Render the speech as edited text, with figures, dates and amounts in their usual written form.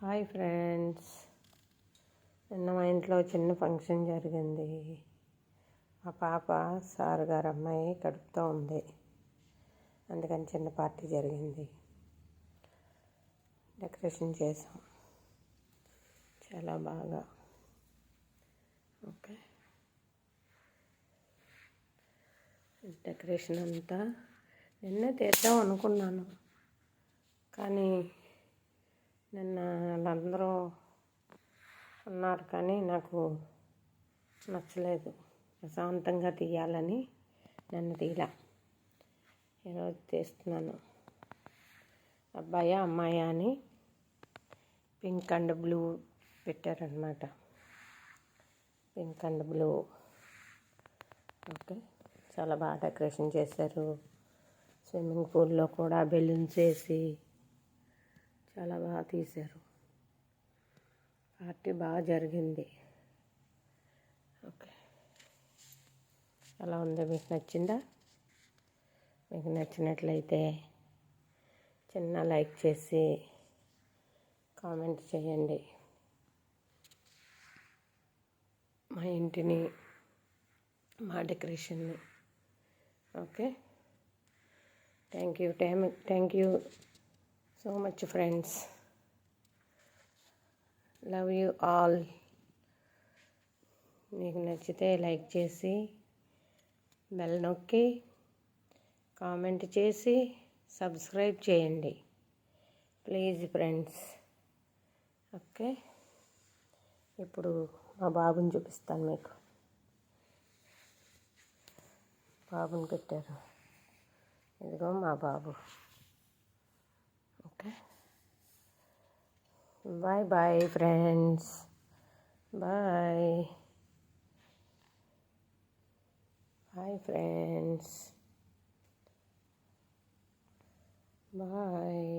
Hi friends, నిన్న మా ఇంట్లో చిన్న ఫంక్షన్ జరిగింది. మా పాప సార్ గారు అమ్మాయి కడుపుతో ఉంది, అందుకని చిన్న పార్టీ జరిగింది. డెకరేషన్ చేసాం చాలా బాగా. ఓకే, డెకరేషన్ అంతా నిన్నే తీద్దాం అనుకున్నాను, కానీ నిన్న వాళ్ళందరూ ఉన్నారు, కానీ నాకు నచ్చలేదు. ప్రశాంతంగా తీయాలని నన్ను తీలా. ఈరోజు తీస్తున్నాను. అబ్బాయా అమ్మాయా అని పింక్ అండ్ బ్లూ పెట్టారనమాట. Pink and blue. ఓకే, చాలా బాగా డెకరేషన్ చేశారు. స్విమ్మింగ్ పూల్లో కూడా బెలూన్స్ వేసి చాలా బాగా తీశారు. పార్టీ బాగా జరిగింది. ఓకే, ఎలా ఉందో మీకు నచ్చిందా? మీకు నచ్చినట్లయితే చిన్న లైక్ చేసి కామెంట్ చేయండి. మా ఇంటిని, మా డెకరేషన్ని. Okay, thank you so much friends. Love you all. మీకు నచ్చితే లైక్ చేసి, బెల్ నొక్కి, కామెంట్ చేసి, సబ్స్క్రైబ్ చేయండి ప్లీజ్ ఫ్రెండ్స్. ఓకే, ఇప్పుడు మా బాబుని చూపిస్తాను మీకు. బాబుని పెట్టారు, ఇదిగో మా బాబు. Okay, bye bye friends, bye bye friends, bye.